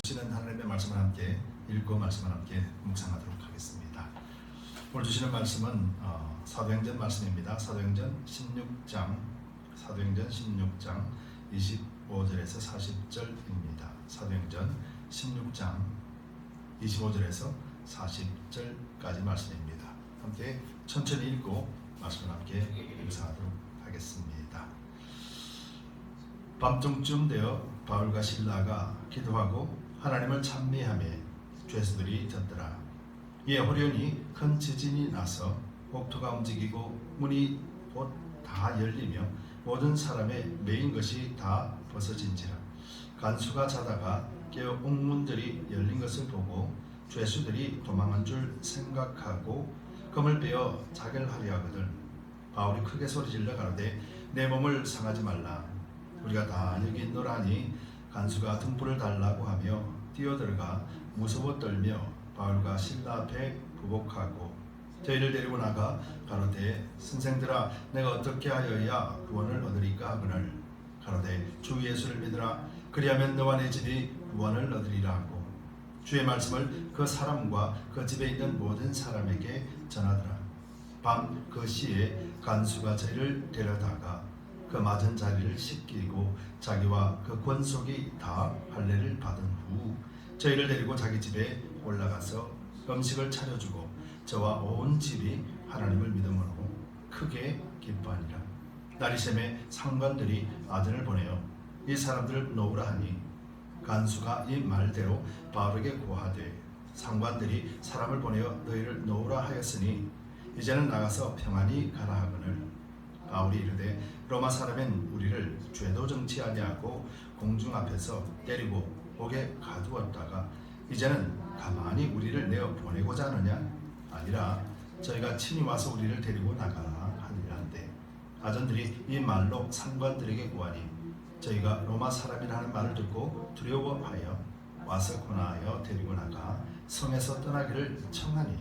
주시는 하나님의 말씀을 함께 읽고 말씀을 함께 묵상하도록 하겠습니다. 오늘 주시는 말씀은 사도행전 말씀입니다. 사도행전 16장 25절에서 40절입니다. 사도행전 16장 25절에서 40절까지 말씀입니다. 함께 천천히 읽고 말씀을 함께 묵상하도록 하겠습니다. 밤중쯤 되어 바울과 실라가 기도하고 하나님을 찬미하며 죄수들이 졌더라. 이에 호련히 큰 지진이 나서 옥토가 움직이고 문이 곧 다 열리며 모든 사람의 매인 것이 다 벗어진지라. 간수가 자다가 깨어 옥문들이 열린 것을 보고 죄수들이 도망한 줄 생각하고 금을 빼어 자결하려 하거든 바울이 크게 소리질러 가로되 내 몸을 상하지 말라. 우리가 다 여기 있노라니 간수가 등불을 달라고 하며 뛰어들어가 무서워 떨며 바울과 실라 앞에 부복하고 저희를 데리고 나가 가로되 선생들아 내가 어떻게 하여야 구원을 얻으리까 하거늘 가로되 주 예수를 믿으라. 그리하면 너와 내 집이 구원을 얻으리라 하고 주의 말씀을 그 사람과 그 집에 있는 모든 사람에게 전하더라. 밤 그 시에 간수가 저희를 데려다가 그 맞은 자리를 씻기고 자기와 그 권속이 다 할례를 받은 후 저희를 데리고 자기 집에 올라가서 음식을 차려주고 저와 온 집이 하나님을 믿음으로 크게 기뻐하니라. 나리샘의 상관들이 아들을 보내어 이 사람들을 놓으라 하니 간수가 이 말대로 바울에게 고하되 상관들이 사람을 보내어 너희를 놓으라 하였으니 이제는 나가서 평안히 가라 하거늘 바울이 이르되 로마 사람은 우리를 죄도 정치 아니하고 공중 앞에서 때리고 옥에 가두었다가 이제는 가만히 우리를 내어 보내고자 하느냐? 아니라 저희가 친히 와서 우리를 데리고 나가라 하니라 한데 아전들이 이 말로 상관들에게 구하니 저희가 로마 사람이라는 말을 듣고 두려워하여 와서 권하여 데리고 나가 성에서 떠나기를 청하니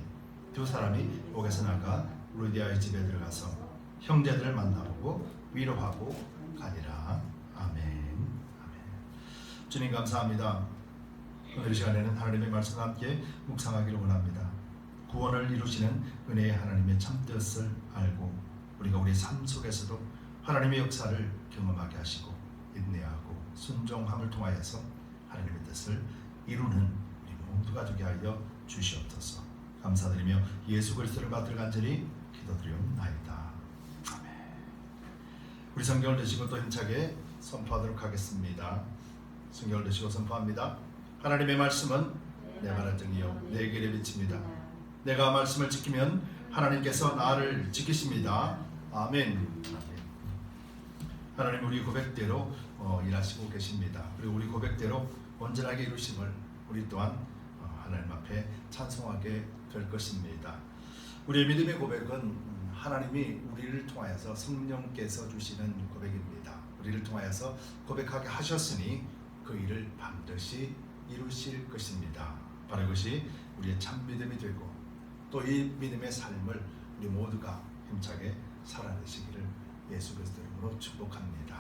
두 사람이 옥에서 나가 루디아의 집에 들어가서 형제들을 만나보고 위로하고 가니라. 아멘. 아멘. 주님 감사합니다. 오늘 이 시간에는 하나님의 말씀과 함께 묵상하기를 원합니다. 구원을 이루시는 은혜의 하나님의 참뜻을 알고 우리가 우리 삶 속에서도 하나님의 역사를 경험하게 하시고 인내하고 순종함을 통하여서 하나님의 뜻을 이루는 우리 모두가 되게 하여 주시옵소서. 감사드리며 예수 그리스도를 받들어 간절히 기도드리옵나이다. 우리 성경을 드시고 또 힘차게 선포하도록 하겠습니다. 성경을 드시고 선포합니다. 하나님의 말씀은 내 발의 등이요 내 길의 빛입니다. 내가 말씀을 지키면 하나님께서 나를 지키십니다. 아멘. 하나님 우리 고백대로 일하시고 계십니다. 그리고 우리 고백대로 온전하게 이루심을 우리 또한 하나님 앞에 찬송하게 될 것입니다. 우리의 믿음의 고백은 하나님이 우리를 통하여서 성령께서 주시는 고백입니다. 우리를 통하여서 고백하게 하셨으니 그 일을 반드시 이루실 것입니다. 바로 이것이 우리의 참 믿음이 되고 또 이 믿음의 삶을 우리 모두가 힘차게 살아내시기를 예수 그리스도의 이름으로 축복합니다.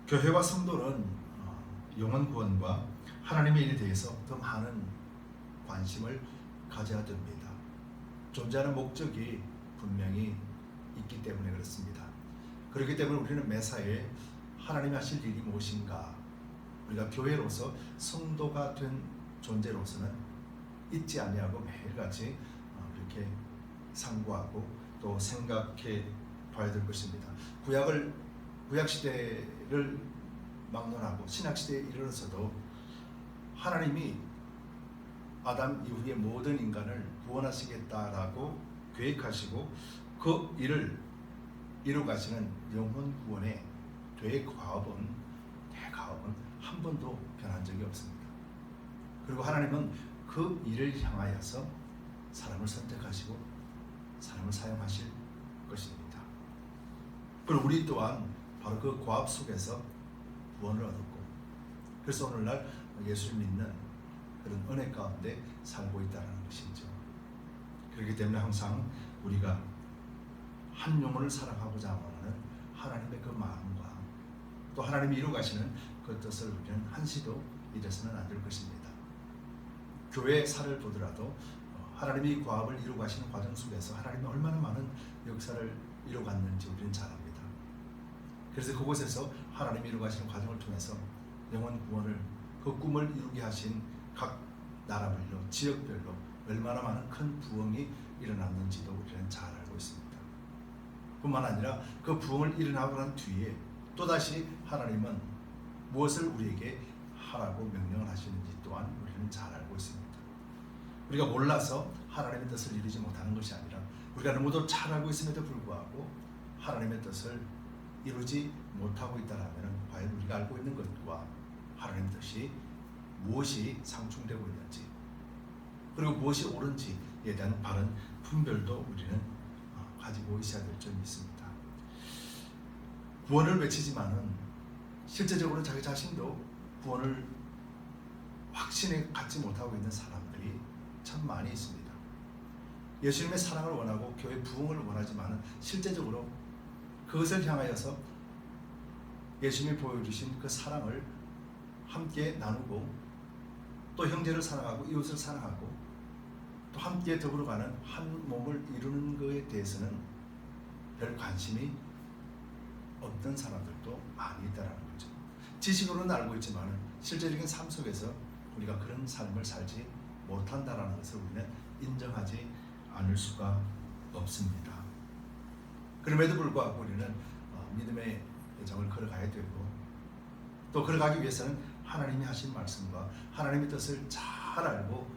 교회와 성도는 영혼 구원과 하나님의 일에 대해서 더 많은 관심을 가져야 됩니다. 존재하는 목적이 분명히 있기 때문에 그렇습니다. 그렇기 때문에 우리는 매사에 하나님이 하실 일이 무엇인가, 우리가 교회로서 성도가 된 존재로서는 잊지 아니하고 매일같이 이렇게 상고하고 또 생각해 봐야 될 것입니다. 구약 시대를 막론하고 신약 시대에 이르러서도 하나님이 아담 이후의 모든 인간을 구원하시겠다라고 계획하시고 그 일을 이루가시는 영혼 구원의 대가업은 한 번도 변한 적이 없습니다. 그리고 하나님은 그 일을 향하여서 사람을 선택하시고 사람을 사용하실 것입니다. 그리고 우리 또한 바로 그 고압 속에서 구원을 얻었고 그래서 오늘날 예수를 믿는 그런 은혜 가운데 살고 있다는 것이죠. 그렇기 때문에 항상 우리가 한 영혼을 사랑하고자 하는 하나님의 그 마음과 또 하나님이 이루가시는 그 뜻을 우리는 한시도 이래서는 안 될 것입니다. 교회 살을 보더라도 하나님이 구합을 이루고 가시는 과정 속에서 하나님이 얼마나 많은 역사를 이루어갔는지 우리는 잘 압니다. 그래서 그곳에서 하나님이 이루고 가시는 과정을 통해서 영혼 구원을, 그 꿈을 이루게 하신 각 나라별로, 지역별로 얼마나 많은 큰 부흥이 일어났는지도 우리는 잘 알고 있습니다. 뿐만 아니라 그 부흥을 일어나고 난 뒤에 또다시 하나님은 무엇을 우리에게 하라고 명령을 하시는지 또한 우리는 잘 알고 있습니다. 우리가 몰라서 하나님의 뜻을 이루지 못하는 것이 아니라 우리가 너무도 잘 알고 있음에도 불구하고 하나님의 뜻을 이루지 못하고 있다면 과연 우리가 알고 있는 것과 하나님의 뜻이 무엇이 상충되고 있는지, 그리고 무엇이 옳은지에 대한 바른 분별도 우리는 가지고 있어야 될 점이 있습니다. 구원을 외치지만은 실제적으로 자기 자신도 구원을 확신에 갖지 못하고 있는 사람들이 참 많이 있습니다. 예수님의 사랑을 원하고 교회 부흥을 원하지만은 실제적으로 그것을 향하여서 예수님이 보여주신 그 사랑을 함께 나누고 또 형제를 사랑하고 이웃을 사랑하고 또 함께 더불어가는 한 몸을 이루는 것에 대해서는 별 관심이 없는 사람들도 많이 있다는 거죠. 지식으로는 알고 있지만 실제적인 삶 속에서 우리가 그런 삶을 살지 못한다는 것을 우리는 인정하지 않을 수가 없습니다. 그럼에도 불구하고 우리는 믿음의 여정을 걸어가야 되고 또 걸어가기 위해서는 하나님이 하신 말씀과 하나님의 뜻을 잘 알고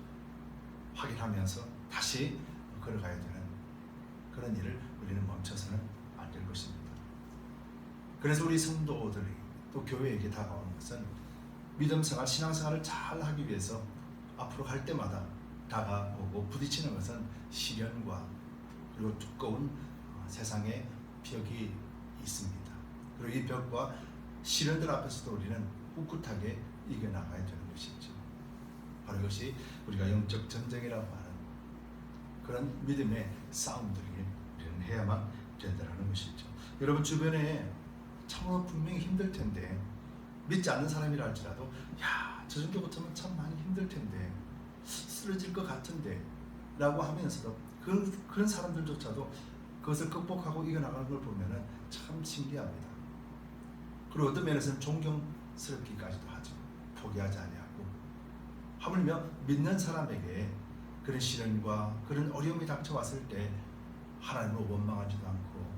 확인하면서 다시 걸어가야 되는 그런 일을 우리는 멈춰서는 안 될 것입니다. 그래서 우리 성도들이 또 교회에게 다가오는 것은 믿음 생활, 신앙 생활을 잘 하기 위해서 앞으로 갈 때마다 다가오고 부딪히는 것은 시련과 그리고 두꺼운 세상의 벽이 있습니다. 그리고 이 벽과 시련들 앞에서도 우리는 꿋꿋하게 이겨나가야 되는 것이죠. 바로 이것이 우리가 영적 전쟁이라고 하는 그런 믿음의 싸움들을 우리는 해야만 된다는 것이죠. 여러분 주변에 참으로 분명히 힘들 텐데 믿지 않는 사람이라 할지라도 야, 저 정도 같으면 참 많이 힘들 텐데 쓰러질 것 같은데 라고 하면서도 그런 사람들조차도 그것을 극복하고 이겨나가는 걸 보면 참 신기합니다. 그리고 어떤 면에서는 존경스럽기까지도 하죠. 포기하지 아니하고 하물며 믿는 사람에게 그런 시련과 그런 어려움이 닥쳐왔을 때 하나님을 원망하지도 않고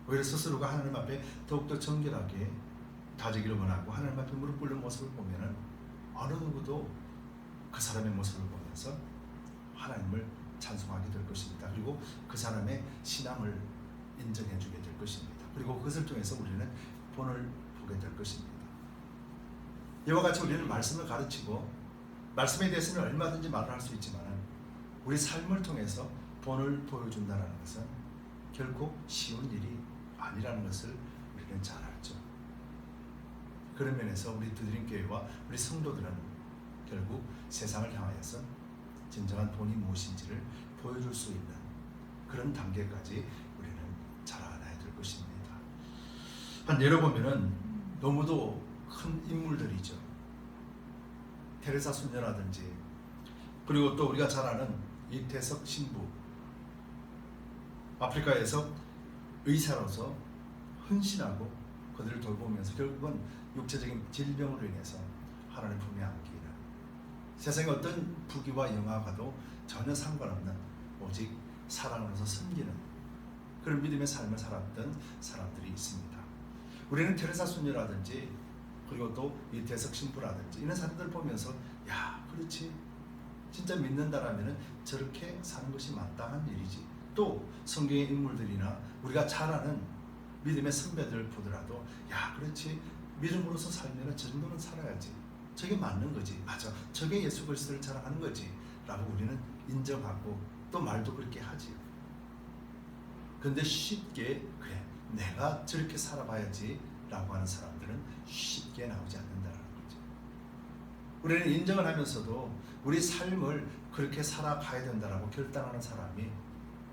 오히려 스스로가 하나님 앞에 더욱더 정결하게 다지기를 원하고 하나님 앞에 무릎 꿇는 모습을 보면 어느 누구도 그 사람의 모습을 보면서 하나님을 찬송하게 될 것입니다. 그리고 그 사람의 신앙을 인정해 주게 될 것입니다. 그리고 그것을 통해서 우리는 본을 보게 될 것입니다. 이와 같이 우리는 말씀을 가르치고 말씀에 대해서는 얼마든지 말을 할 수 있지만 우리 삶을 통해서 본을 보여준다는 것은 결코 쉬운 일이 아니라는 것을 우리는 잘 알죠. 그런 면에서 우리 두드림교회와 우리 성도들은 결국 세상을 향하여서 진정한 본이 무엇인지를 보여줄 수 있는 그런 단계까지 우리는 자라나야 될 것입니다. 한 예를 보면은 너무도 큰 인물들이죠. 테레사 손녀라든지 그리고 또 우리가 잘 아는 이태석 신부, 아프리카에서 의사로서 헌신하고 그들을 돌보면서 결국은 육체적인 질병으로 인해서 하나님 품에 안기는 세상의 어떤 부귀와 영화와도 전혀 상관없는 오직 사랑으로서 섬기는 그런 믿음의 삶을 살았던 사람들이 있습니다. 우리는 테레사 손녀라든지 그리고 또 이태석 신부라든지 이런 사람들 보면서 야, 그렇지, 진짜 믿는다라면 저렇게 사는 것이 마땅한 일이지. 또 성경의 인물들이나 우리가 잘 아는 믿음의 선배들 보더라도 야, 그렇지, 믿음으로서 살면 저 정도는 살아야지, 저게 맞는 거지, 맞아, 저게 예수 그리스도를 자랑하는 거지 라고 우리는 인정하고 또 말도 그렇게 하지. 그런데 쉽게 그래, 내가 저렇게 살아봐야지 라고 하는 사람들은 쉽게 나오지 않는다는 거죠. 우리는 인정을 하면서도 우리 삶을 그렇게 살아가야 된다라고 결단하는 사람이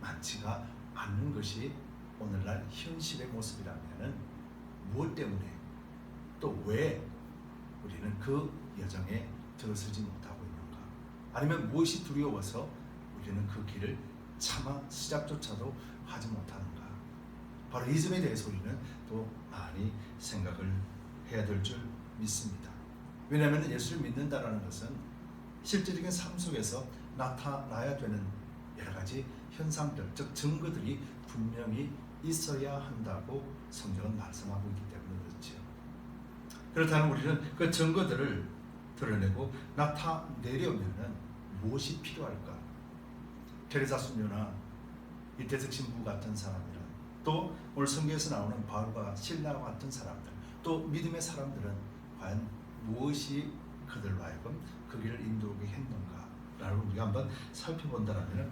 많지가 않는 것이 오늘날 현실의 모습이라면 무엇 때문에 또 왜 우리는 그 여정에 들어서지 못하고 있는가? 아니면 무엇이 두려워서 우리는 그 길을 차마 시작조차도 하지 못하는가? 바로 이 점에 대해서 우리는 또 많이 생각을 해야 될 줄 믿습니다. 왜냐하면 예수를 믿는다는 것은 실제적인 삶 속에서 나타나야 되는 여러 가지 현상들, 즉 증거들이 분명히 있어야 한다고 성경은 말씀하고 있기 때문에 그렇죠. 그렇다면 우리는 그 증거들을 드러내고 나타내려면 무엇이 필요할까? 테레사 수녀나 이태석 신부 같은 사람들은, 또 오늘 성경에서 나오는 바울과 실라와 같은 사람들, 또 믿음의 사람들은 과연 무엇이 그들로 하여금 그 길을 인도하게 했는가라고 우리가 한번 살펴본다면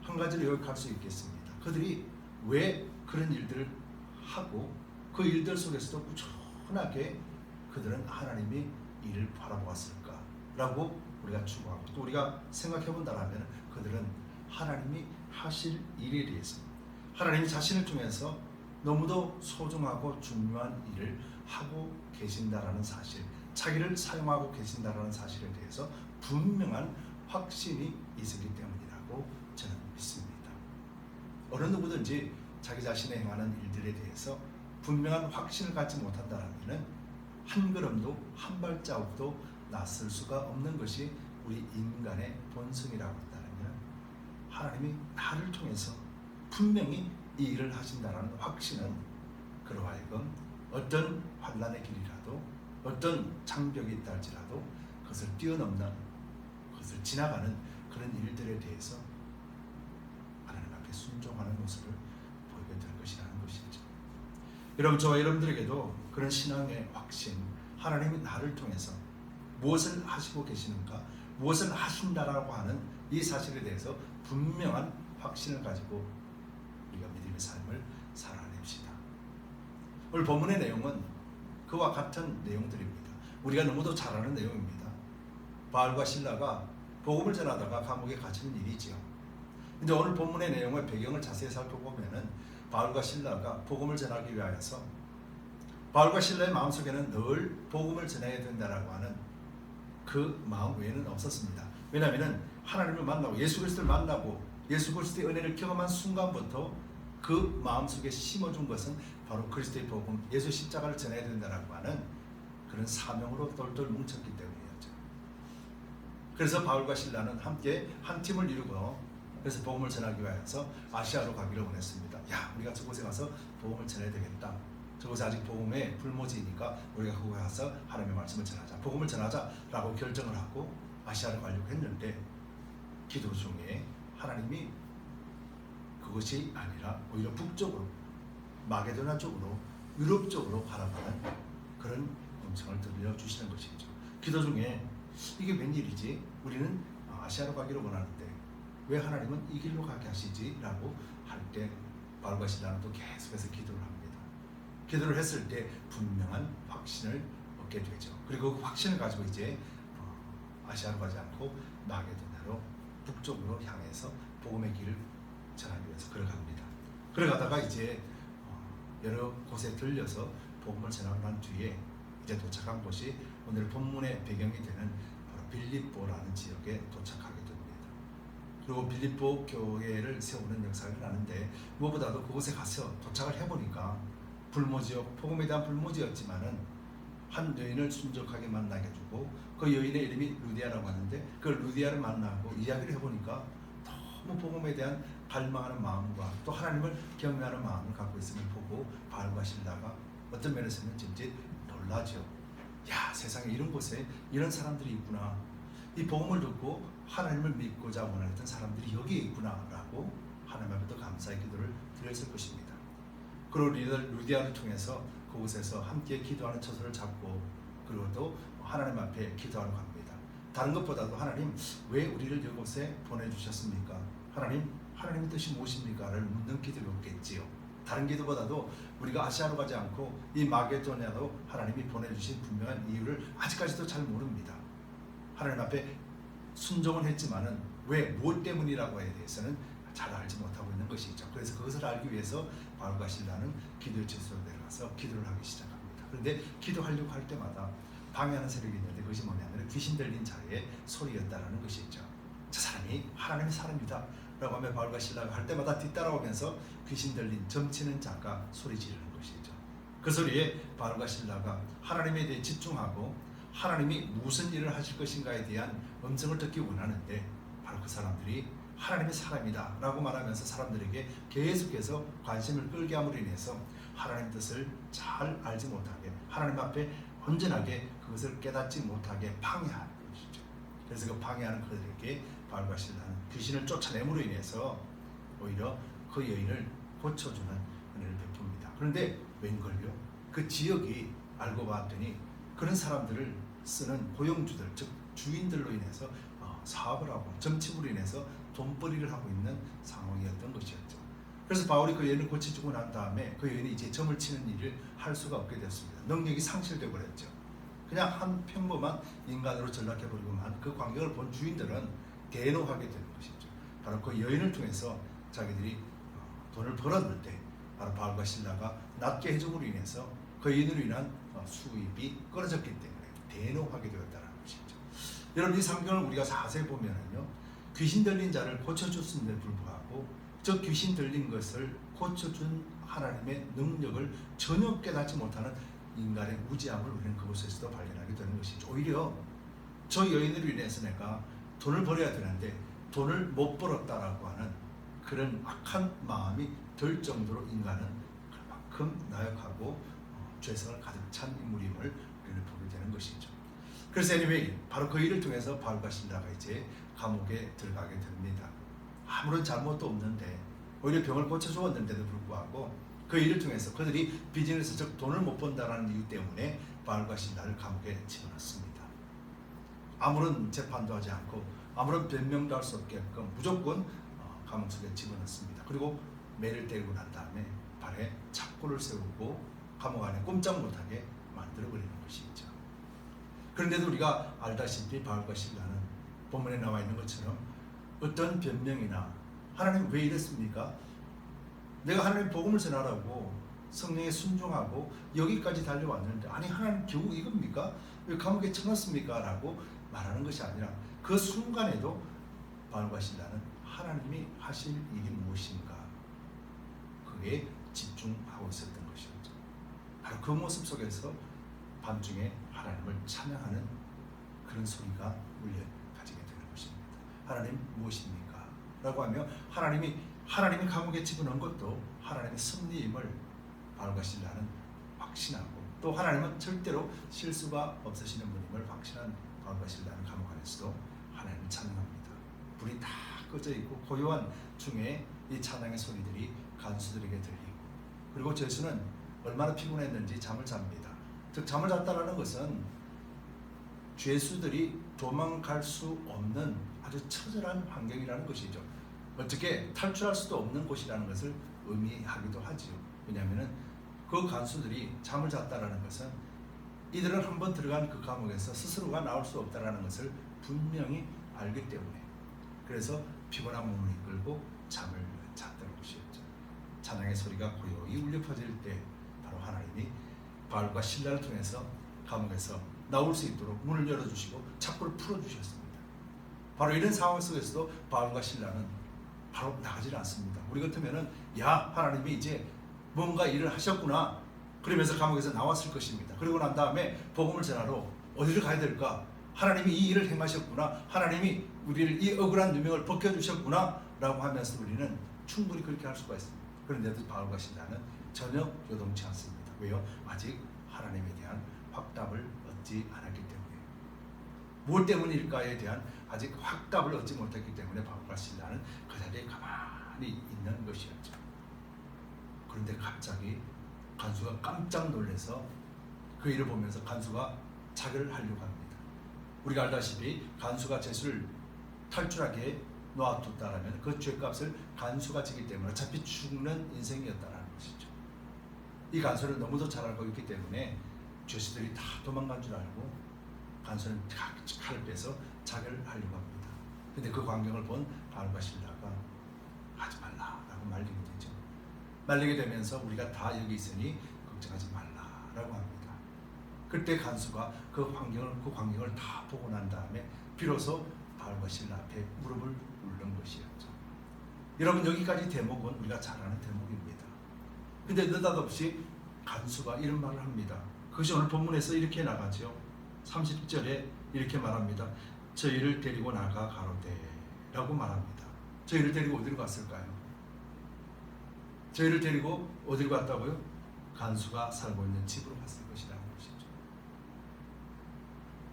한 가지를 요약할 수 있겠습니다. 그들이 왜 그런 일들을 하고 그 일들 속에서도 꾸준하게 그들은 하나님이 이를 바라보았을까라고 우리가 추구하고, 또 우리가 생각해 본다면 그들은 하나님이 하실 일에 대해서, 하나님이 자신을 통해서 너무도 소중하고 중요한 일을 하고 계신다라는 사실, 자기를 사용하고 계신다라는 사실에 대해서 분명한 확신이 있었기 때문이라고 저는 믿습니다. 어느 누구든지 자기 자신의 행하는 일들에 대해서 분명한 확신을 갖지 못한다면 한 걸음도 한 발자국도 나설 수가 없는 것이 우리 인간의 본성이라고 한다면, 하나님이 나를 통해서 분명히 이 일을 하신다는 확신은 그로 하여금 어떤 환난의 길이라도, 어떤 장벽이 있다 할지라도 그것을 뛰어넘는, 그것을 지나가는 그런 일들에 대해서 하나님 앞에 순종하는 모습을 보이게 될 것이라는 것이죠. 여러분, 저와 여러분들에게도 그런 신앙의 확신, 하나님이 나를 통해서 무엇을 하시고 계시는가, 무엇을 하신다라고 하는 이 사실에 대해서 분명한 확신을 가지고 우리가 믿음의 삶을 살아냅시다. 오늘 본문의 내용은 그와 같은 내용들입니다. 우리가 너무도 잘 아는 내용입니다. 바울과 실라가 복음을 전하다가 감옥에 갇히는 일이지요. 근데 오늘 본문의 내용의 배경을 자세히 살펴보면은 바울과 실라가 복음을 전하기 위하여서 바울과 실라의 마음속에는 늘 복음을 전해야 된다라고 하는 그 마음 외에는 없었습니다. 왜냐하면 하나님을 만나고 예수 그리스도를 만나고 예수 그리스도의 은혜를 경험한 순간부터 그 마음속에 심어준 것은 바로 그리스도의 복음, 예수 십자가를 전해야 된다라고 하는 그런 사명으로 똘똘 뭉쳤기 때문이었죠. 그래서 바울과 실라는 함께 한 팀을 이루고, 그래서 복음을 전하기 위해서 아시아로 가기를 원했습니다. 야, 우리가 저곳에 가서 복음을 전해야 되겠다. 저곳에 아직 복음의 불모지니까 우리가 그곳에 가서 하나님의 말씀을 전하자, 복음을 전하자라고 결정을 하고 아시아로 가려고 했는데, 기도 중에 하나님이 그것이 아니라 오히려 북쪽으로, 마게도나 쪽으로, 유럽 쪽으로 가라고 하는 그런 음성을 들려주시는 것이죠. 기도 중에 이게 웬일이지? 우리는 아시아로 가기를 원하는데 왜 하나님은 이 길로 가게 하시지? 라고 할 때 바울과 실라는 또 계속해서 기도를 합니다. 기도를 했을 때 분명한 확신을 얻게 되죠. 그리고 그 확신을 가지고 이제 아시아로 가지 않고 마게도나로 북쪽으로 향해서 복음의 길을 전하기 위해서 걸어갑니다. 걸어가다가 이제 여러 곳에 들려서 복음을 전하고 난 뒤에 이제 도착한 곳이 오늘 본문의 배경이 되는 바로 빌립보라는 지역에 도착하게 됩니다. 그리고 빌립보 교회를 세우는 역사가 일어나는데, 무엇보다도 그곳에 가서 도착을 해보니까 불모지역, 복음에 대한 불모지였지만은 한 여인을 순적하게 만나게 해주고, 그 여인의 이름이 루디아라고 하는데 그 루디아를 만나고 이야기를 해보니까 너무 복음에 대한 갈망하는 마음과 또 하나님을 경외하는 마음을 갖고 있음을 보고 바울과 실라가 어떤 면에서는 진짜 놀라죠. 야, 세상에 이런 곳에 이런 사람들이 있구나. 이 복음을 듣고 하나님을 믿고자 원했던 사람들이 여기에 있구나라고 하나님 앞에 또 감사의 기도를 드렸을 것입니다. 그리고 루디아를 통해서 그곳에서 함께 기도하는 처소를 잡고, 그리고 또 하나님 앞에 기도하러 갑니다. 다른 것보다도 하나님 왜 우리를 이곳에 보내주셨습니까? 하나님의 뜻이 무엇입니까?를 묻는 기도였겠지요. 다른 기도보다도 우리가 아시아로 가지 않고 이 마게도냐로 하나님이 보내주신 분명한 이유를 아직까지도 잘 모릅니다. 하나님 앞에 순종은 했지만은 왜, 무엇 때문이라고에 대해서는 잘 알지 못하고 있는 것이죠. 그래서 그것을 알기 위해서 바울과 실라는 기도의 처소로 내려가서 기도를 하기 시작합니다. 그런데 기도하려고 할 때마다 방해하는 세력이 있는데 그것이 뭐냐면 귀신 들린 자의 소리였다라는 것이죠. 저 사람이 하나님의 사람이다 라고 하며 바울과 실라가 할 때마다 뒤따라오면서 귀신 들린 점치는 자가 소리 지르는 것이죠. 그 소리에 바울과 실라가 하나님에 대해 집중하고 하나님이 무슨 일을 하실 것인가에 대한 음성을 듣기 원하는데 바로 그 사람들이 하나님의 사람이다 라고 말하면서 사람들에게 계속해서 관심을 끌게 함으로 인해서 하나님 뜻을 잘 알지 못하게 하나님 앞에 온전하게 그것을 깨닫지 못하게 방해하는 것이죠. 그래서 그 방해하는 그들에게 바울과 실라는 귀신을 쫓아냄으로 인해서 오히려 그 여인을 고쳐주는 은혜를 베풉니다. 그런데 웬걸요? 그 지역이 알고 봤더니 그런 사람들을 쓰는 고용주들, 즉 주인들로 인해서 사업을 하고 점침으로 인해서 돈벌이를 하고 있는 상황이었던 것이었죠. 그래서 바울이 그 여인을 고쳐주고 난 다음에 그 여인이 이제 점을 치는 일을 할 수가 없게 됐습니다. 능력이 상실되어 버렸죠. 그냥 한 평범한 인간으로 전락해버리고만 그 광경을 본 주인들은 대노하게 되는 것이죠. 바로 그 여인을 통해서 자기들이 돈을 벌었는데 바로 바울과 실라가 낫게 해줌으로 인해서 그 여인으로 인한 수입이 끊어졌기 때문에 대노하게 되었다는 것이죠. 여러분 이 상경을 우리가 자세히 보면은요, 귀신 들린 자를 고쳐줬음에도 불구하고 저 귀신 들린 것을 고쳐준 하나님의 능력을 전혀 깨닫지 못하는 인간의 무지함을 우리는 그곳에서도 발견하게 되는 것이죠. 오히려 저 여인으로 인해서 내가 돈을 벌어야 되는데 돈을 못 벌었다라고 하는 그런 악한 마음이 들 정도로 인간은 그만큼 나약하고 죄성을 가득 찬 인물임을 우리는 보게 되는 것이죠. 그래서 anyway, 바로 그 일을 통해서 바울과 실라가 이제 감옥에 들어가게 됩니다. 아무런 잘못도 없는데 오히려 병을 고쳐주었는데도 불구하고 그 일을 통해서 그들이 비즈니스, 즉 돈을 못 번다라는 이유 때문에 바울과 실라를 감옥에 집어넣습니다. 아무런 재판도 하지 않고 아무런 변명도 할 수 없게끔 무조건 감옥 속에 집어넣습니다. 그리고 매를 때리고 난 다음에 발에 착고를 세우고 감옥 안에 꼼짝 못하게 만들어버리는 것이죠. 그런데도 우리가 알다시피 바울과 실라는 본문에 나와 있는 것처럼 어떤 변명이나 하나님 왜 이랬습니까? 내가 하나님 복음을 전하라고 성령에 순종하고 여기까지 달려왔는데 아니 하나님 겨우 이겁니까? 왜 감옥에 쳐넣습니까? 라고 말하는 것이 아니라 그 순간에도 바울과 실라는 하나님이 하실 일이 무엇인가 그에 집중하고 있었던 것이었죠. 바로 그 모습 속에서 밤중에 하나님을 찬양하는 그런 소리가 울려 가지게 되는 것입니다. 하나님 무엇입니까? 라고 하며 하나님이 감옥에 집어넣은 것도 하나님의 섭리임을 바울과 실라는 확신하고 또 하나님은 절대로 실수가 없으시는 분임을 확신한 바울과 실라는 감옥 안에서도 하나님을 찬양합니다. 불이 다 꺼져 있고 고요한 중에 이 찬양의 소리들이 간수들에게 들리고 그리고 죄수는 얼마나 피곤했는지 잠을 잡니다. 즉 잠을 잤다는 것은 죄수들이 도망갈 수 없는 아주 처절한 환경이라는 것이죠. 어떻게 탈출할 수도 없는 곳이라는 것을 의미하기도 하지요. 왜냐하면 그 간수들이 잠을 잤다는 것은 이들은 한번 들어간 그 감옥에서 스스로가 나올 수 없다는 것을 분명히 알기 때문에 그래서 피곤한 몸을 이끌고 잠을 잤다는 것이었죠. 찬양의 소리가 고요히 울려 퍼질 때 바로 하나님이 바울과 실라를 통해서 감옥에서 나올 수 있도록 문을 열어주시고 착고를 풀어주셨습니다. 바로 이런 상황 속에서도 바울과 실라는 바로 나가지 않습니다. 우리 같으면은 야 하나님이 이제 뭔가 일을 하셨구나 그러면서 감옥에서 나왔을 것입니다. 그리고 난 다음에 복음을 전하러 어디를 가야 될까? 하나님이 이 일을 행하셨구나. 하나님이 우리를 이 억울한 누명을 벗겨주셨구나 라고 하면서 우리는 충분히 그렇게 할 수가 있습니다. 그런데도 바울과 실라는 전혀 요동치 않습니다. 왜요? 아직 하나님에 대한 확답을 얻지 않았기 때문에 무엇 때문일까에 대한 아직 확답을 얻지 못했기 때문에 바울과 실라는 그 자리에 가만히 있는 것이었죠. 그런데 갑자기 간수가 깜짝 놀라서 그 일을 보면서 간수가 자결을 하려고 합니다. 우리가 알다시피 간수가 죄수를 탈출하게 놓아뒀다라면 그 죄값을 간수가 지기 때문에 어차피 죽는 인생이었다는 것이죠. 이 간수를 너무도 잘 알고 있기 때문에 죄수들이 다 도망간 줄 알고 간수는 칼을 빼서 자결하려고 합니다. 근데 그 광경을 본 바울과 실라가 하지 말라라고 말리게 되죠. 말리게 되면서 우리가 다 여기 있으니 걱정하지 말라라고 합니다. 그때 간수가 그 광경을 다 보고 난 다음에 비로소 바울과 실라 앞에 무릎을 꿇는 것이었죠. 여러분, 여기까지 대목은 우리가 잘 아는 대목입니다. 근데 느닷없이 간수가 이런 말을 합니다. 그것이 오늘 본문에서 이렇게 나가죠. 30절에 이렇게 말합니다. 저희를 데리고 나가 가로되 라고 말합니다. 저희를 데리고 어디로 갔을까요? 저희를 데리고 어디로 갔다고요? 간수가 살고 있는 집으로 갔을 것이라는 것이죠.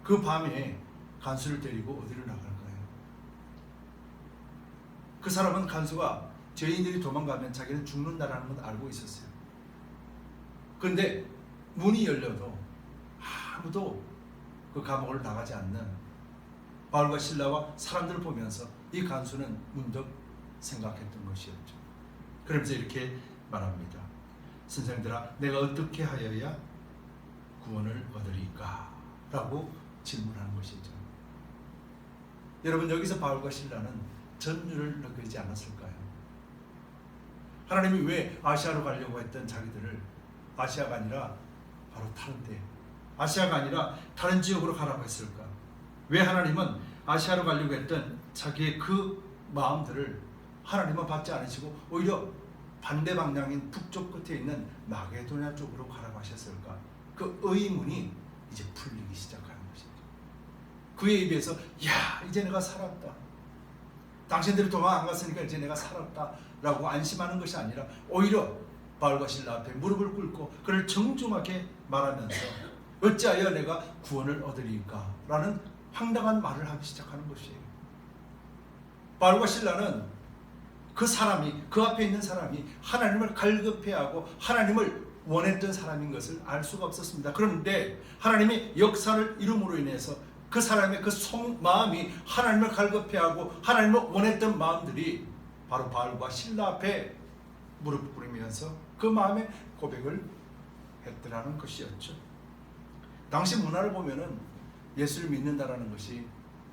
그 밤에 간수를 데리고 어디로 나갈까요? 그 사람은 간수가 죄인들이 도망가면 자기는 죽는다라는 건 알고 있었어요. 그런데 문이 열려도 아무도 그 감옥을 나가지 않는 바울과 실라와 사람들을 보면서 이 간수는 문득 생각했던 것이었죠. 그러면서 이렇게 말합니다. 선생들아, 내가 어떻게 하여야 구원을 얻으리까? 라고 질문하는 것이죠. 여러분, 여기서 바울과 실라는 전율을 느끼지 않았을까요? 하나님이 왜 아시아로 가려고 했던 자기들을 아시아가 아니라 바로 다른 데, 아시아가 아니라 다른 지역으로 가라고 했을까? 왜 하나님은 아시아로 가려고 했던 자기의 그 마음들을 하나님은 받지 않으시고 오히려 반대 방향인 북쪽 끝에 있는 마게도냐 쪽으로 가라고 하셨을까? 그 의문이 이제 풀리기 시작하는 것이죠. 그의 입에서 야, 이제 내가 살았다. 당신들이 도망 안 갔으니까 이제 내가 살았다 라고 안심하는 것이 아니라 오히려 바울과 실라 앞에 무릎을 꿇고 그를 정중하게 말하면서 어찌하여 내가 구원을 얻으리까? 라는 황당한 말을 하기 시작하는 것이에요. 바울과 실라는 그 사람이, 그 앞에 있는 사람이 하나님을 갈급해하고 하나님을 원했던 사람인 것을 알 수가 없었습니다. 그런데 하나님이 역사를 이룸으로 인해서 그 사람의 그 마음이 하나님을 갈급해하고 하나님을 원했던 마음들이 바로 바울과 실라 앞에 무릎 꿇으면서 그 마음의 고백을 했더라는 것이었죠. 당시 문화를 보면은 예수를 믿는다라는 것이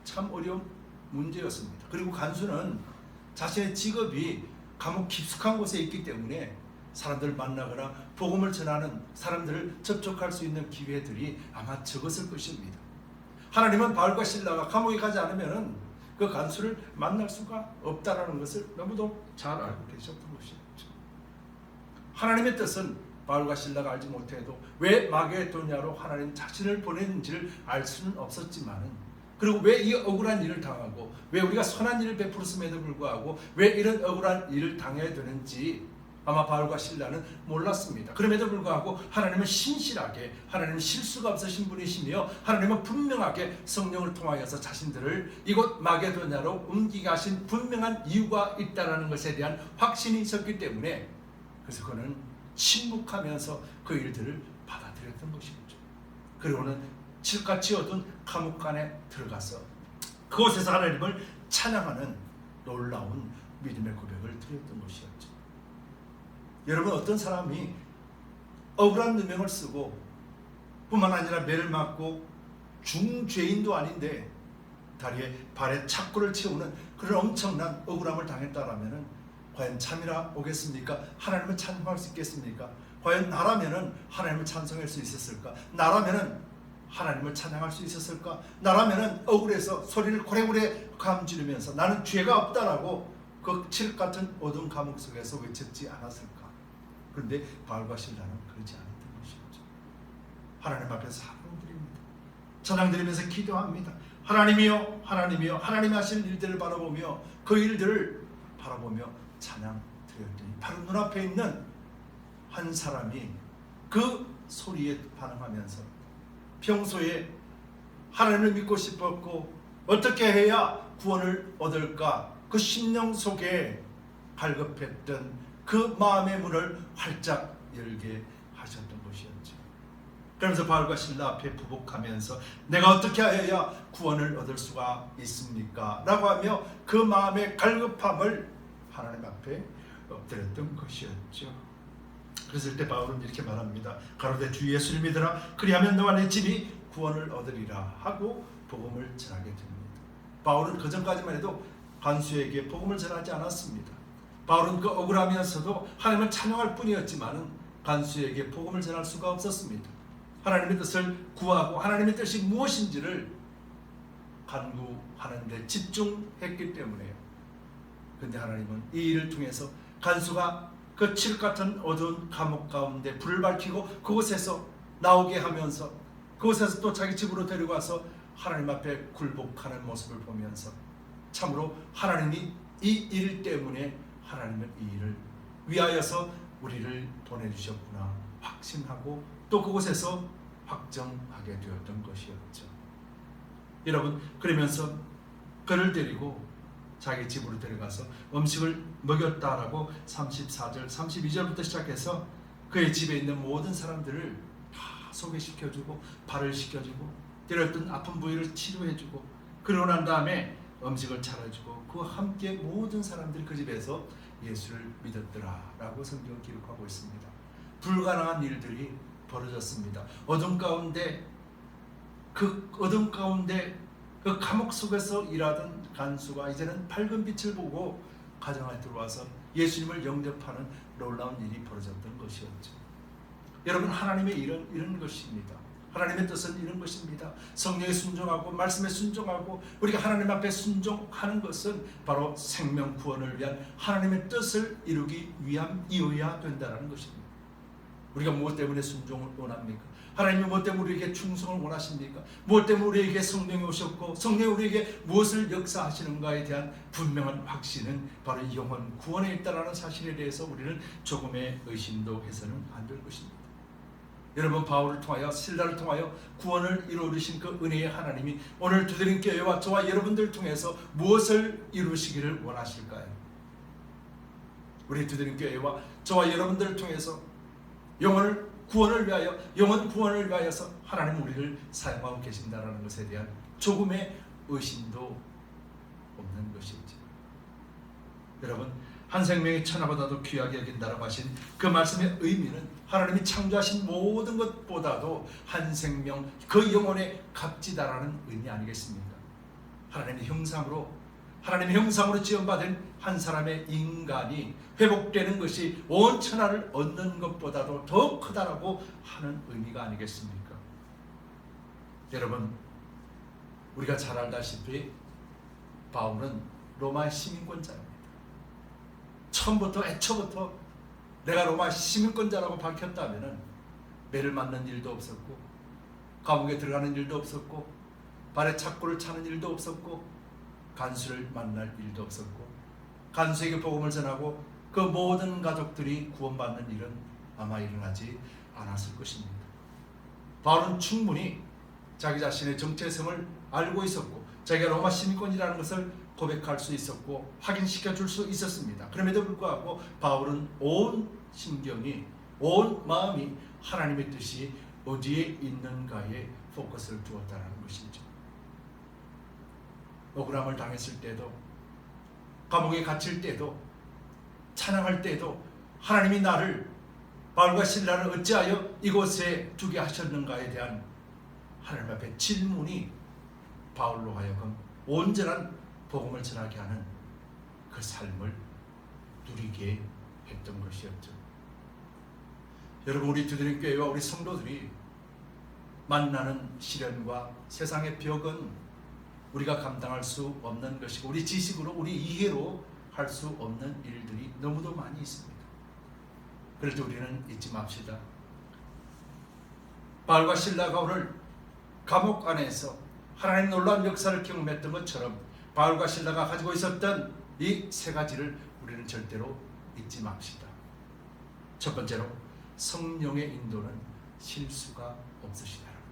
참 어려운 문제였습니다. 그리고 간수는 자신의 직업이 감옥 깊숙한 곳에 있기 때문에 사람들을 만나거나 복음을 전하는 사람들을 접촉할 수 있는 기회들이 아마 적었을 것입니다. 하나님은 바울과 실라가 감옥에 가지 않으면 그 간수를 만날 수가 없다라는 것을 너무도 잘 알고 계셨던 것이었죠. 하나님의 뜻은 바울과 실라가 알지 못해도 왜 마게도냐로 하나님 자신을 보냈는지를 알 수는 없었지만은, 그리고 왜 이 억울한 일을 당하고 왜 우리가 선한 일을 베풀었음에도 불구하고 왜 이런 억울한 일을 당해야 되는지 아마 바울과 실라는 몰랐습니다. 그럼에도 불구하고 하나님은 신실하게, 하나님은 실수가 없으신 분이시며 하나님은 분명하게 성령을 통하여서 자신들을 이곳 마게도냐로 옮기게 하신 분명한 이유가 있다는 것에 대한 확신이 있었기 때문에, 그래서 그는 침묵하면서 그 일들을 받아들였던 것이죠. 그리고는 칠같이 어두운 감옥간에 들어가서 그곳에서 하나님을 찬양하는 놀라운 믿음의 고백을 드렸던 것이었죠. 여러분, 어떤 사람이 억울한 누명을 쓰고 뿐만 아니라 매를 맞고 중죄인도 아닌데 다리에 발에 착고를 채우는 그런 엄청난 억울함을 당했다라면 과연 참이라 오겠습니까? 하나님을 찬송할 수 있겠습니까? 과연 나라면은 하나님을 찬송할 수 있었을까? 나라면은 하나님을 찬양할 수 있었을까? 나라면은 억울해서 소리를 고래고래 감지르면서 나는 죄가 없다라고 그 칠 같은 어두운 감옥 속에서 외쳤지 않았을까? 그런데 바울과 실라는 그렇지 않았던 것이었죠. 하나님 앞에서 찬양드립니다. 찬양드리면서 기도합니다. 하나님이여, 하나님이여, 하나님이 하시는 일들을 바라보며 그 일들을 바라보며 찬양드렸더니 바로 눈앞에 있는 한 사람이 그 소리에 반응하면서 평소에 하나님을 믿고 싶었고 어떻게 해야 구원을 얻을까 그 심령 속에 갈급했던 그 마음의 문을 활짝 열게 하셨던 것이었죠. 그러면서 바울과 실라 앞에 부복하면서 내가 어떻게 해야 구원을 얻을 수가 있습니까? 라고 하며 그 마음의 갈급함을 하나님 앞에 엎드렸던 것이었죠. 그랬을 때 바울은 이렇게 말합니다. 가로되 주 예수를 믿으라. 그리하면 너와 내 집이 구원을 얻으리라 하고 복음을 전하게 됩니다. 바울은 그전까지만 해도 간수에게 복음을 전하지 않았습니다. 바울은 그 억울하면서도 하나님을 찬양할 뿐이었지만은 간수에게 복음을 전할 수가 없었습니다. 하나님의 뜻을 구하고 하나님의 뜻이 무엇인지를 간구하는 데 집중했기 때문에요. 근데 하나님은 이 일을 통해서 간수가 그 칠흑 같은 어두운 감옥 가운데 불을 밝히고 그곳에서 나오게 하면서 그곳에서 또 자기 집으로 데려가서 하나님 앞에 굴복하는 모습을 보면서 참으로 하나님이 이 일 때문에 하나님은 이 일을 위하여서 우리를 보내주셨구나 확신하고 또 그곳에서 확정하게 되었던 것이었죠. 여러분, 그러면서 그를 데리고 자기 집으로 데려가서 음식을 먹였다라고 34절 32절부터 시작해서 그의 집에 있는 모든 사람들을 다 소개시켜주고 발을 씻겨주고 때렸던 아픈 부위를 치료해주고 그러고 난 다음에 음식을 차려주고 그와 함께 모든 사람들이 그 집에서 예수를 믿었더라라고 성경은 기록하고 있습니다. 불가능한 일들이 벌어졌습니다. 어둠 가운데 그 감옥 속에서 일하던 간수가 이제는 밝은 빛을 보고 가정에 들어와서 예수님을 영접하는 놀라운 일이 벌어졌던 것이었죠. 여러분, 하나님의 일은 이런 것입니다. 하나님의 뜻은 이런 것입니다. 성령에 순종하고 말씀에 순종하고 우리가 하나님 앞에 순종하는 것은 바로 생명 구원을 위한 하나님의 뜻을 이루기 위함이어야 된다는 것입니다. 우리가 무엇 때문에 순종을 원합니까? 하나님이 무엇 때문에 우리에게 충성을 원하십니까? 무엇 때문에 우리에게 성령이 오셨고 성령이 우리에게 무엇을 역사하시는가에 대한 분명한 확신은 바로 영혼 구원에 있다는 사실에 대해서 우리는 조금의 의심도 해서는 안 될 것입니다. 여러분, 바울을 통하여 실라를 통하여 구원을 이루신 그 은혜의 하나님이 오늘 두드림 교회와 저와 여러분들 통해서 무엇을 이루시기를 원하실까요? 우리 두드림 교회와 저와 여러분들을 통해서 영혼 구원을 위하여서 하나님 우리를 사용하고 계신다는 것에 대한 조금의 의심도 없는 것이죠. 여러분, 한 생명이 천하보다도 귀하게 여긴다라고 하신 그 말씀의 의미는 하나님이 창조하신 모든 것보다도 한 생명 그 영혼에 값지다라는 의미 아니겠습니까? 하나님의 형상으로 지음받은 한 사람의 인간이 회복되는 것이 온 천하를 얻는 것보다도 더 크다라고 하는 의미가 아니겠습니까? 여러분, 우리가 잘 알다시피 바울은 로마 시민권자입니다. 애초부터 내가 로마 시민권자라고 밝혔다면 매를 맞는 일도 없었고 감옥에 들어가는 일도 없었고 발에 착고를 차는 일도 없었고 간수를 만날 일도 없었고 간수에게 복음을 전하고 그 모든 가족들이 구원받는 일은 아마 일어나지 않았을 것입니다. 바울은 충분히 자기 자신의 정체성을 알고 있었고 자기가 로마 시민권이라는 것을 고백할 수 있었고 확인시켜 줄 수 있었습니다. 그럼에도 불구하고 바울은 온 신경이 온 마음이 하나님의 뜻이 어디에 있는가에 포커스를 두었다는 것이죠. 억울함을 당했을 때도 감옥에 갇힐 때도 찬양할 때도 하나님이 나를 바울과 실라를 어찌하여 이곳에 두게 하셨는가에 대한 하나님 앞에 질문이 바울로 하여금 온전한 복음을 전하게 하는 그 삶을 누리게 했던 것이었죠. 여러분, 우리 두드림 교회와 우리 성도들이 만나는 시련과 세상의 벽은 우리가 감당할 수 없는 것이고 우리 지식으로 우리 이해로 할 수 없는 일들이 너무도 많이 있습니다. 그럴 때 우리는 잊지 맙시다. 바울과 실라가 오늘 감옥 안에서 하나님 놀라운 역사를 경험했던 것처럼 바울과 실라가 가지고 있었던 이 세 가지를 우리는 절대로 잊지 맙시다. 첫 번째로 성령의 인도는 실수가 없으시다는 것.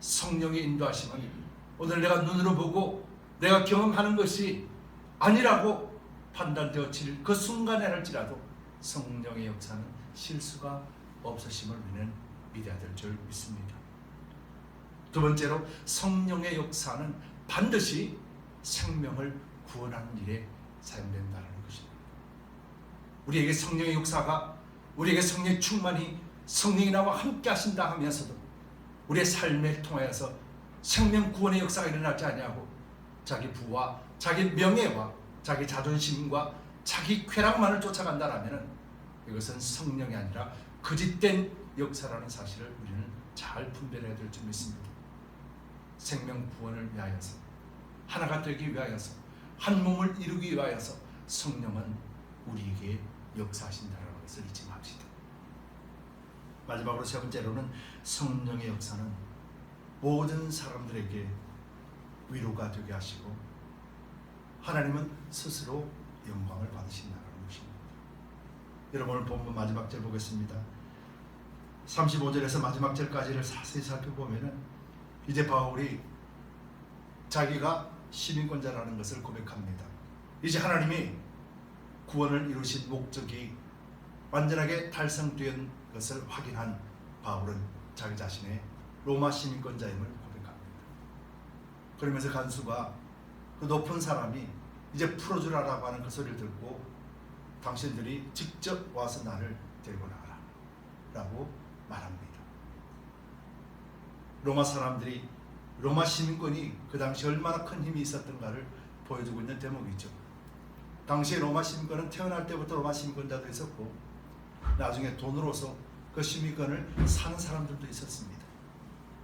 성령의 인도하심은 오늘 내가 눈으로 보고 내가 경험하는 것이 아니라고 판단되어질 그 순간에 할지라도 성령의 역사는 실수가 없으심을 우리는 믿어야 될 줄 믿습니다. 두 번째로 성령의 역사는 반드시 생명을 구원하는 일에 사용된다는 것입니다. 우리에게 성령의 역사가 우리에게 성령의 충만이 성령이 나와 함께 하신다 하면서도 우리의 삶에 통하여서 생명 구원의 역사가 일어나지 아니하고 자기 부와 자기 명예와 자기 자존심과 자기 쾌락만을 쫓아간다라면 이것은 성령이 아니라 거짓된 역사라는 사실을 우리는 잘 분별해야 될 줄 믿습니다. 생명 구원을 위하여서, 하나가 되기 위하여서, 한 몸을 이루기 위하여서 성령은 우리에게 역사하신다는 것을 잊지 맙시다. 마지막으로 세 번째로는 성령의 역사는 모든 사람들에게 위로가 되게 하시고 하나님은 스스로 영광을 받으신다는 것입니다. 여러분 오늘 본문 마지막 절 보겠습니다. 35절에서 마지막 절까지를 자세히 살펴보면 이제 바울이 자기가 시민권자라는 것을 고백합니다. 이제 하나님이 구원을 이루신 목적이 완전하게 달성된 것을 확인한 바울은 자기 자신의 로마 시민권자임을 고백합니다. 그러면서 간수가 그 높은 사람이 이제 풀어주라라고 하는 그 소리를 듣고 당신들이 직접 와서 나를 데리고 나가라 라고 말합니다. 로마 사람들이 로마 시민권이 그 당시 얼마나 큰 힘이 있었던가를 보여주고 있는 대목이죠. 당시 로마 시민권은 태어날 때부터 로마 시민권자도 있었고 나중에 돈으로서 그 시민권을 사는 사람들도 있었습니다.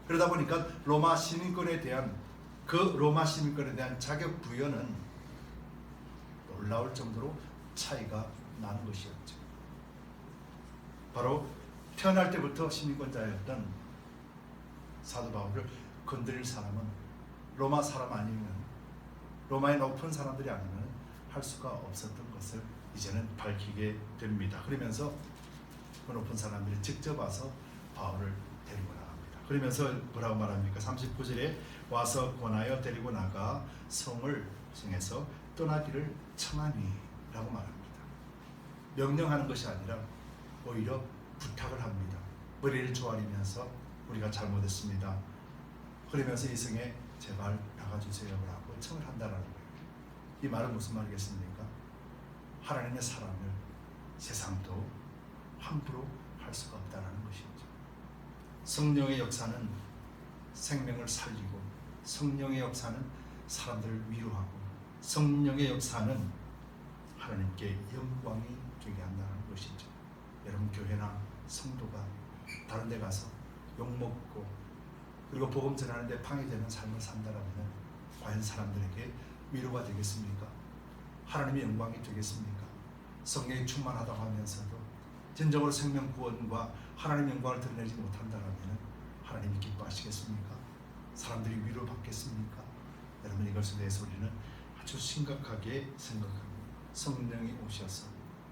그러다 보니까 로마 시민권에 대한 자격 부여는 놀라울 정도로 차이가 나는 것이었죠. 바로 태어날 때부터 시민권자였던 사도 바울을 건드릴 사람은 로마 사람 아니면, 로마의 높은 사람들이 아니면 할 수가 없었던 것을 이제는 밝히게 됩니다. 그러면서 그 높은 사람들이 직접 와서 바울을 데리고 나갑니다. 그러면서 뭐라고 말합니까? 39절에 와서 권하여 데리고 나가 성을 성에서 떠나기를 청하니 라고 말합니다. 명령하는 것이 아니라 오히려 부탁을 합니다. 머리를 조아리면서 우리가 잘못했습니다. 그러면서 이 성에 제발 나가주세요 라고 청을 한다는 거예요. 이 말은 무슨 말이겠습니까? 하나님의 사랑을 세상도 함부로 할 수가 없다는 것이죠. 성령의 역사는 생명을 살리고, 성령의 역사는 사람들을 위로하고, 성령의 역사는 하나님께 영광이 되게 한다는 것이죠. 여러분 교회나 성도가 다른 데 가서 욕먹고 그리고 복음 전하는데 방해되는 삶을 산다라면 과연 사람들에게 위로가 되겠습니까? 하나님의 영광이 되겠습니까? 성령이 충만하다고 하면서도 진정으로 생명 구원과 하나님의 영광을 드러내지 못한다면 하나님이 기뻐하시겠습니까? 사람들이 위로를 받겠습니까? 여러분 이것에 대해서 우리는 아주 심각하게 생각합니다. 성령이 오셔서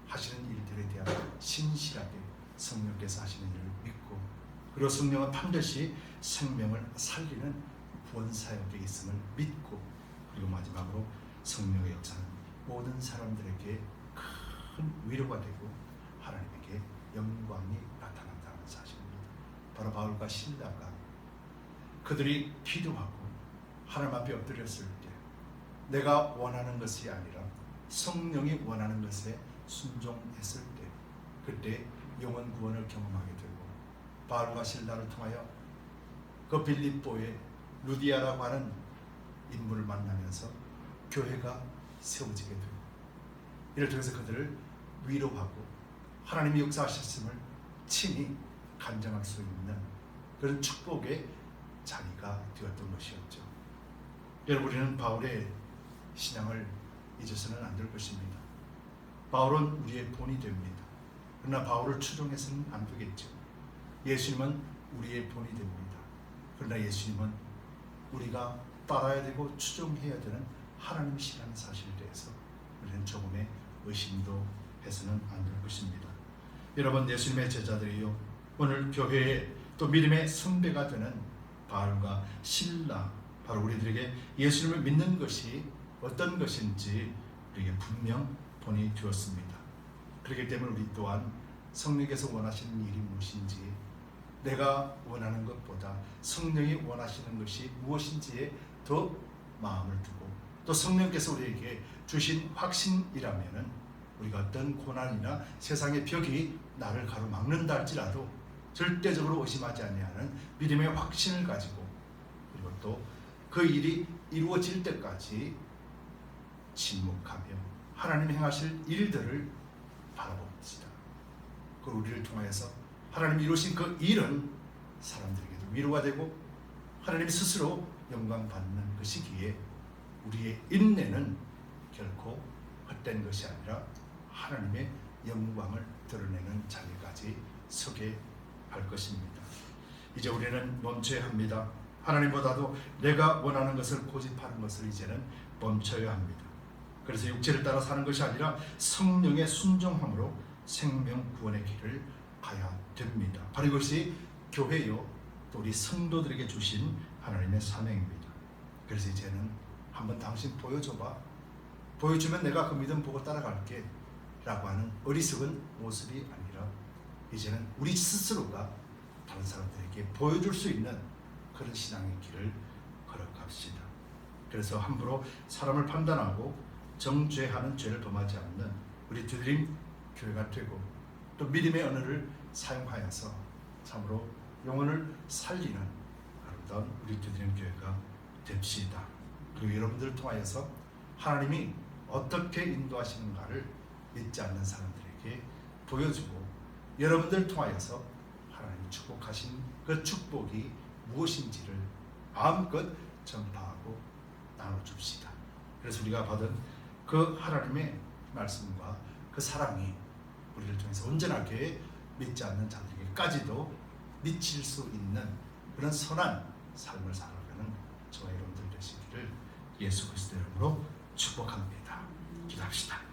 하시는 일들에 대한 신실하게 성령께서 하시는 일을 믿고, 그리고 성령은 반드시 생명을 살리는 구원 사역에 있음을 믿고, 그리고 마지막으로 성령의 역사는 모든 사람들에게 큰 위로가 되고 하나님에게 영광이 나타난다는 사실입니다. 바로 바울과 실라가 그들이 기도하고 하나님 앞에 엎드렸을 때 내가 원하는 것이 아니라 성령이 원하는 것에 순종했을 때, 그때 영원 구원을 경험하게 되고, 바울과 실라를 통하여 그 빌립보의 루디아라고 하는 인물을 만나면서 교회가 세워지게 되고, 이를 통해서 그들을 위로하고 하나님이 역사하셨음을 친히 간증할 수 있는 그런 축복의 자리가 되었던 것이었죠. 여러분 우리는 바울의 신앙을 잊어서는 안 될 것입니다. 바울은 우리의 본이 됩니다. 그러나 바울을 추종해서는 안 되겠죠. 예수님은 우리의 본이 됩니다. 그러나 예수님은 우리가 따라야 되고 추종해야 되는 하나님이시라는 사실에 대해서 우리는 조금의 의심도 해서는 안 될 것입니다. 여러분 예수님의 제자들이요, 오늘 교회에 또 믿음의 선배가 되는 바울과 실라, 바로 우리들에게 예수님을 믿는 것이 어떤 것인지 우리에게 분명 본이 되었습니다. 그렇기 때문에 우리 또한 성령께서 원하시는 일이 무엇인지, 내가 원하는 것보다 성령이 원하시는 것이 무엇인지에 더 마음을 두고, 또 성령께서 우리에게 주신 확신이라면은 우리가 어떤 고난이나 세상의 벽이 나를 가로막는다 할지라도 절대적으로 의심하지 아니하는 믿음의 확신을 가지고, 그리고 또 그 일이 이루어질 때까지 침묵하며 하나님이 행하실 일들을 바라봅시다. 그 우리를 통하여서 하나님이 이루신 그 일은 사람들에게도 위로가 되고 하나님이 스스로 영광 받는 그 시기에 우리의 인내는 결코 헛된 것이 아니라 하나님의 영광을 드러내는 자리까지 서게 할 것입니다. 이제 우리는 멈춰야 합니다. 하나님보다도 내가 원하는 것을 고집하는 것을 이제는 멈춰야 합니다. 그래서 육체를 따라 사는 것이 아니라 성령의 순종함으로 생명 구원의 길을 가야 됩니다. 바로 이것이 교회요 또 우리 성도들에게 주신 하나님의 사명입니다. 그래서 이제는 한번 당신 보여줘봐. 보여주면 내가 그 믿음 보고 따라갈게 라고 하는 어리석은 모습이 아니라 이제는 우리 스스로가 다른 사람들에게 보여줄 수 있는 그런 신앙의 길을 걸어갑시다. 그래서 함부로 사람을 판단하고 정죄하는 죄를 범하지 않는 우리 두드림 교회가 되고 또 믿음의 언어를 사용하여서 참으로 영혼을 살리는 아름다운 우리 두드림 교회가 됩시다. 그리고 여러분들을 통하여서 하나님이 어떻게 인도하시는가를 믿지 않는 사람들에게 보여주고 여러분들을 통하여서 하나님이 축복하신 그 축복이 무엇인지를 마음껏 전파하고 나눠줍시다. 그래서 우리가 받은 그 하나님의 말씀과 그 사랑이 우리를 통해서 온전하게 믿지 않는 자들에게까지도 미칠 수 있는 그런 선한 삶을 살아가는 저와 여러분들 되시기를 예수 그리스도 이름으로 축복합니다. 기도합시다.